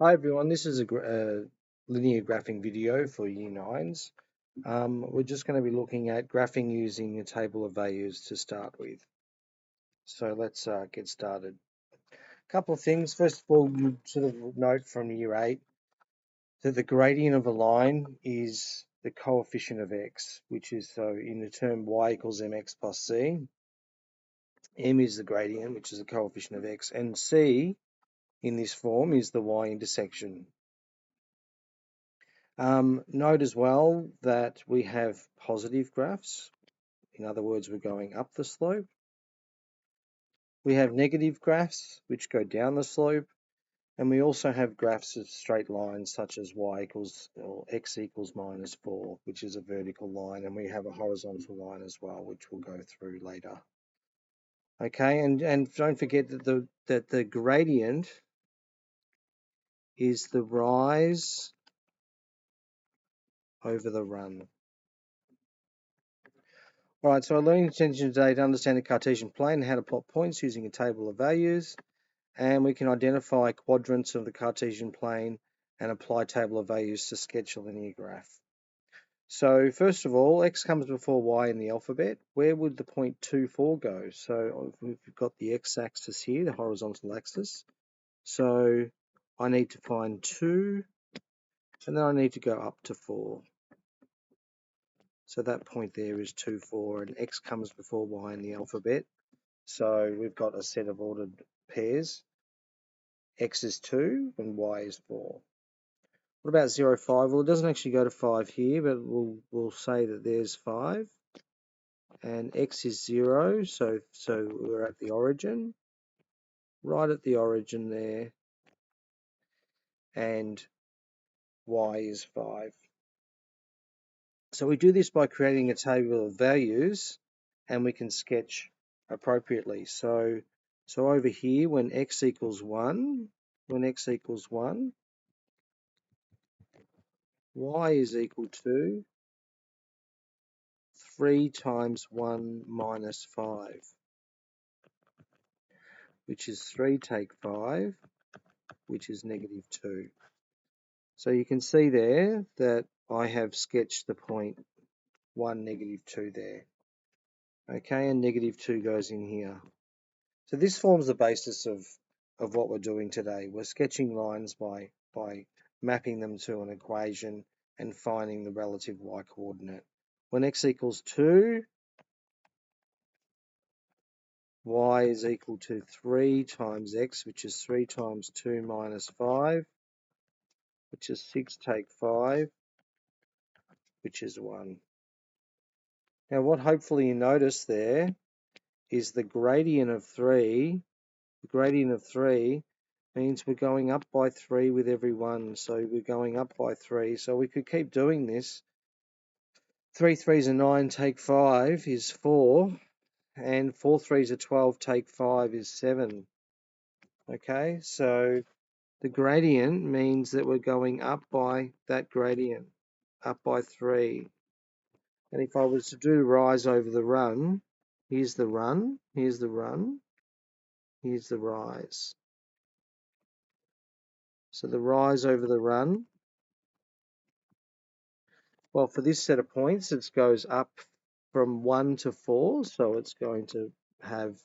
Hi everyone, this is a linear graphing video for Year 9s. We're just going to be looking at graphing using a table of values to start with. So let's get started. A couple of things. First of all, you sort of note from Year 8 that the gradient of a line is the coefficient of x, which is so in the term y equals mx plus c. M is the gradient, which is the coefficient of x, and c in this form is the y-intersection. Note as well that we have positive graphs. In other words, we're going up the slope. We have negative graphs, which go down the slope. And we also have graphs of straight lines, such as y equals or x equals minus 4, which is a vertical line. And we have a horizontal line as well, which we'll go through later. Okay, and don't forget that the gradient is the rise over the run. All right, so our learning intention today to understand the Cartesian plane and how to plot points using a table of values. And we can identify quadrants of the Cartesian plane and apply table of values to sketch a linear graph. So first of all, x comes before y in the alphabet. Where would the point 2, 4 go? So we've got the x-axis here, the horizontal axis. So I need to find 2, and then I need to go up to 4. So that point there is 2, 4, and x comes before y in the alphabet. So we've got a set of ordered pairs. X is 2 and y is 4. What about 0, 5? Well, it doesn't actually go to 5 here, but we'll say that there's 5. And x is 0, so we're at the origin. Right at the origin there. And y is 5. So we do this by creating a table of values, and we can sketch appropriately. So over here, when x equals 1, y is equal to 3 times 1 minus 5, which is 3 take 5, which is negative 2. So you can see there that I have sketched the point 1, negative 2 there. Okay, and negative 2 goes in here. So this forms the basis of what we're doing today. We're sketching lines by mapping them to an equation and finding the relative y coordinate. When x equals 2, y is equal to 3 times x, which is 3 times 2 minus 5, which is 6 take 5, which is 1. Now what hopefully you notice there is the gradient of 3. The gradient of 3 means we're going up by 3 with every one. So we're going up by 3. So we could keep doing this. 3 threes are 9, take 5 is 4. And 4 threes are 12, take 5 is 7. Okay, so the gradient means that we're going up by that gradient, up by 3. And if I was to do rise over the run, here's the run, here's the run, here's the rise. So the rise over the run, well, for this set of points, it goes up from 1 to 4. So it's going to have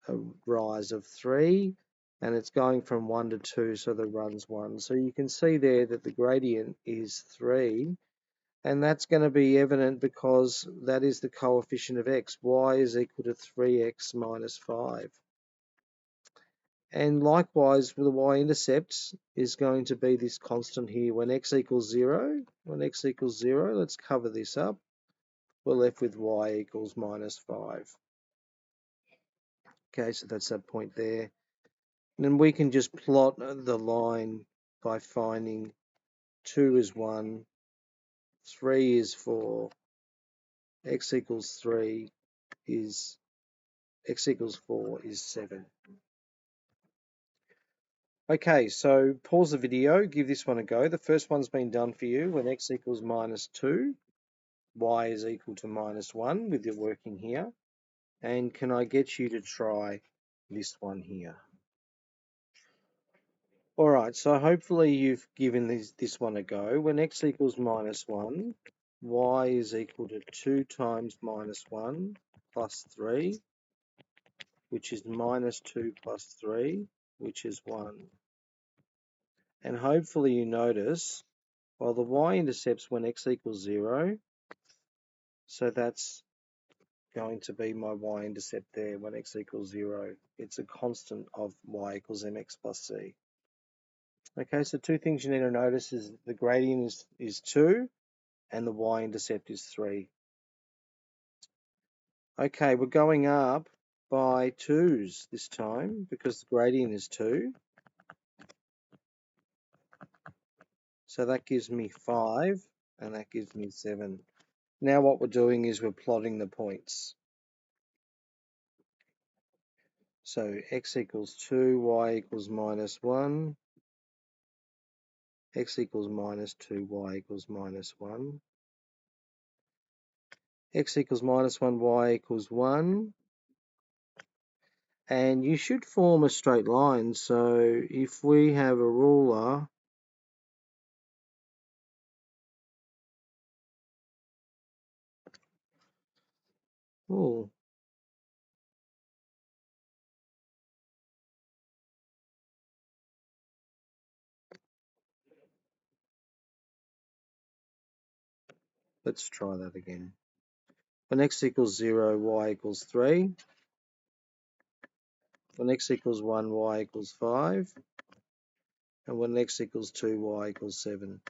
a rise of 3. And it's going from 1 to 2, so the run's 1. So you can see there that the gradient is 3. And that's going to be evident because that is the coefficient of x. Y is equal to 3x minus 5. And likewise, the y-intercept is going to be this constant here. When x equals 0, let's cover this up. We're left with y equals minus 5. Okay, so that's that point there. And then we can just plot the line by finding 2 is 1, 3 is 4, x equals 3 is x equals 4 is 7. Okay, so pause the video, give this one a go. The first one's been done for you. When x equals minus 2, y is equal to minus 1 with your working here. And can I get you to try this one here? All right, so hopefully you've given this one a go. When x equals minus 1, y is equal to 2 times minus 1 plus 3, which is minus 2 plus 3, which is 1. And hopefully you notice, well, the y-intercept's when x equals 0, so that's going to be my y-intercept there when x equals 0. It's a constant of y equals mx plus c. Okay, so two things you need to notice is the gradient is 2 and the y-intercept is 3. Okay, we're going up by 2's this time because the gradient is 2. So that gives me 5 and that gives me 7. Now what we're doing is we're plotting the points. So x equals 2, y equals minus 1, x equals minus 2, y equals minus 1, x equals minus 1, y equals 1, and you should form a straight line. So if we have a ruler, oh, let's try that again. When x equals 0, y equals 3. When x equals 1, y equals 5. And when x equals 2, y equals 7.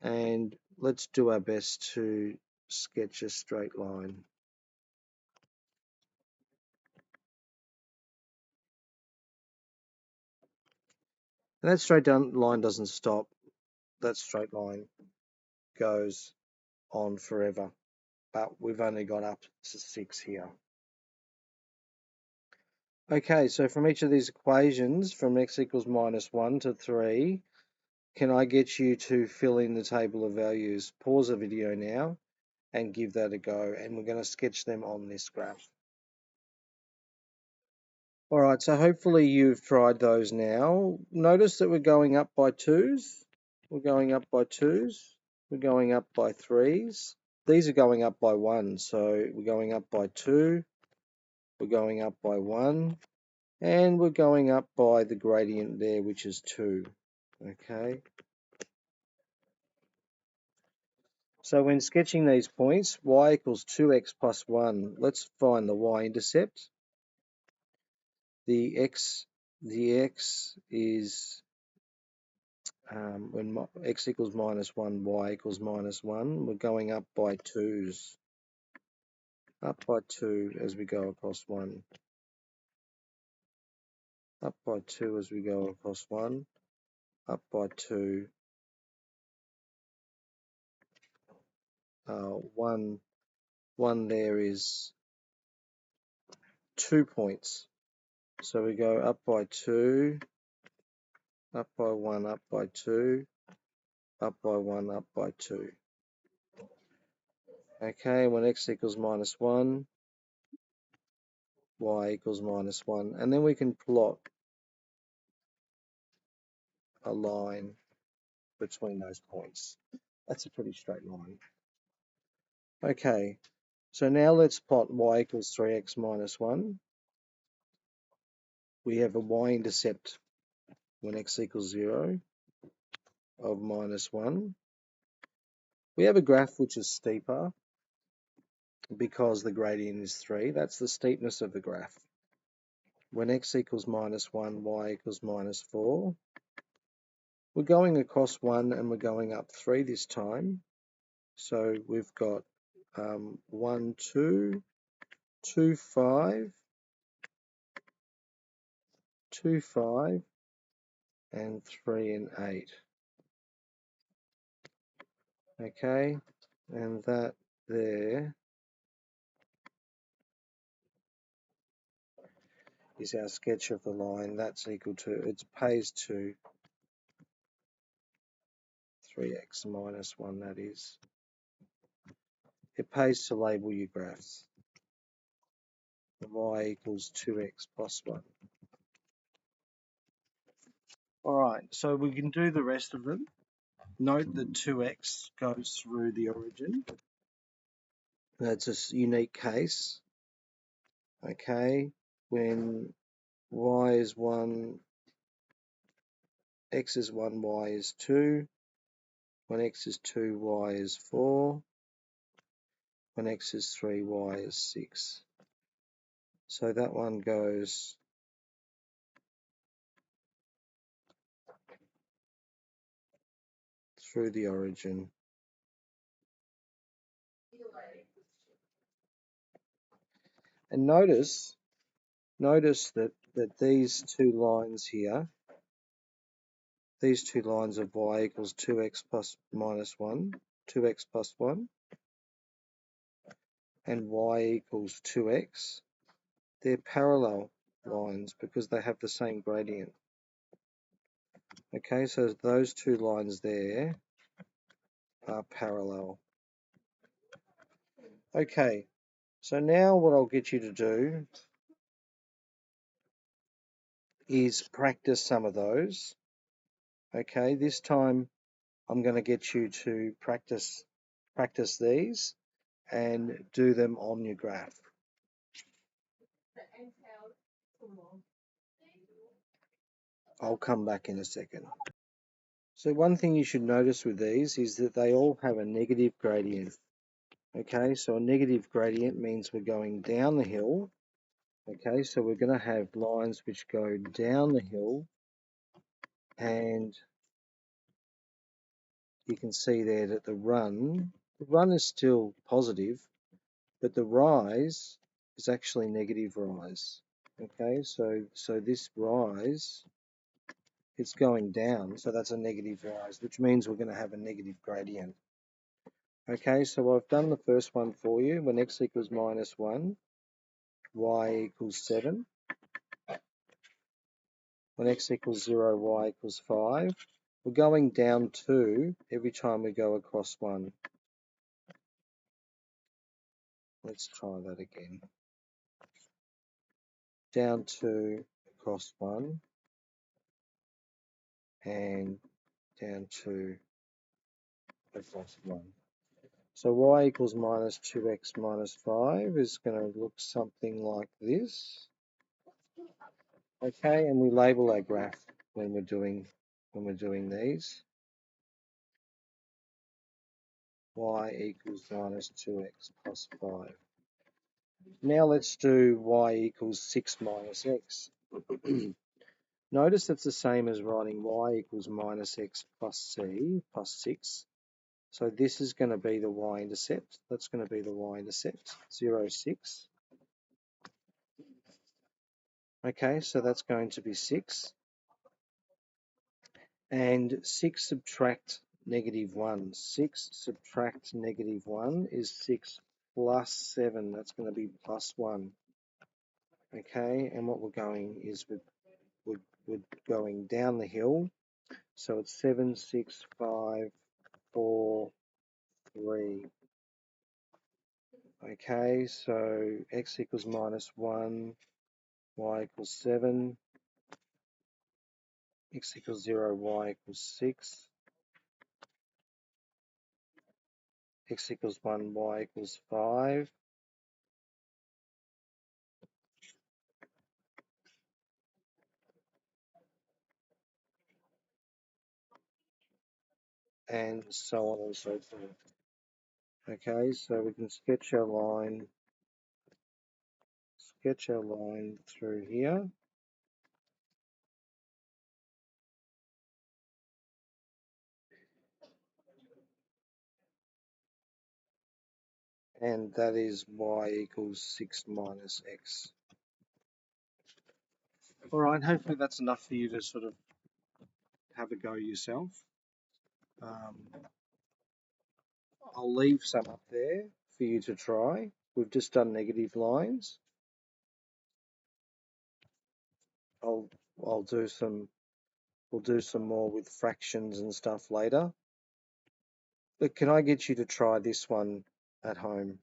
And let's do our best to sketch a straight line. And that straight line doesn't stop. That straight line goes on forever. But we've only got up to 6 here. Okay, so from each of these equations, from x equals minus 1 to 3, can I get you to fill in the table of values? Pause the video now and give that a go, and we're going to sketch them on this graph. All right, so hopefully you've tried those now. Notice that we're going up by 2's. We're going up by 2's. We're going up by 3's. These are going up by 1, so we're going up by 2. We're going up by 1. And we're going up by the gradient there, which is 2. Okay. So when sketching these points, y equals 2x plus 1. Let's find the y-intercept. The x is when x equals minus 1, y equals minus 1. We're going up by 2's. Up by 2 as we go across 1. Up by 2 as we go across 1. Up by 2. 1 there is 2 points. So we go up by 2, up by 1, up by 2, up by 1, up by 2. Okay, when x equals minus 1, y equals minus 1. And then we can plot a line between those points. That's a pretty straight line. Okay, so now let's plot y equals 3x minus 1. We have a y-intercept when x equals 0 of minus 1. We have a graph which is steeper because the gradient is 3. That's the steepness of the graph. When x equals minus 1, y equals minus 4. We're going across 1 and we're going up 3 this time. So we've got 1, 2, 2, 5, 2, 5, and 3 and 8. Okay, and that there is our sketch of the line. That's equal to, it pays to 3x minus 1, that is. It pays to label your graphs. Y equals 2x plus 1. All right, so we can do the rest of them. Note that 2x goes through the origin. That's a unique case. Okay, when y is 1, x is 1, y is 2. When x is 2, y is 4. When x is 3, y is 6. So that one goes through the origin. And notice that these two lines here, these two lines of y equals 2x plus minus 1, 2x plus 1, and y equals 2x, they're parallel lines because they have the same gradient. Okay, so those two lines there are parallel. Okay, so now what I'll get you to do is practice some of those. Okay, this time I'm going to get you to practice these and do them on your graph. I'll come back in a second. So one thing you should notice with these is that they all have a negative gradient. Okay, so a negative gradient means we're going down the hill. Okay, so we're going to have lines which go down the hill, and you can see there that the run is still positive, but the rise is actually negative rise. Okay, so this rise, it's going down, so that's a negative rise, which means we're going to have a negative gradient. Okay, so I've done the first one for you. When x equals minus 1, y equals 7. When x equals 0, y equals 5. We're going down 2 every time we go across 1. Let's try that again. Down 2 across 1, and down 2 across 1. So y equals minus 2x minus 5 is going to look something like this. Okay, and we label our graph when we're doing these. Y equals minus 2x plus 5. Now let's do y equals 6 minus x. Notice that's the same as writing y equals minus x plus c plus 6. So this is going to be the y-intercept. That's going to be the y-intercept, 0, 6. Okay, so that's going to be 6. And 6 subtract negative 1. 6 subtract negative 1 is 6 plus 7. That's going to be plus 1. Okay, and what we're going is we're going down the hill. So it's 7, 6, 5, 4, 3. Okay, so x equals minus 1, y equals 7, x equals 0, y equals 6, x equals 1, y equals 5, and so on and so forth. Okay, so we can sketch our line through here. And that is y equals 6 minus x. All right, hopefully that's enough for you to sort of have a go yourself. I'll leave some up there for you to try. We've just done negative lines. We'll do some more with fractions and stuff later. But can I get you to try this one at home?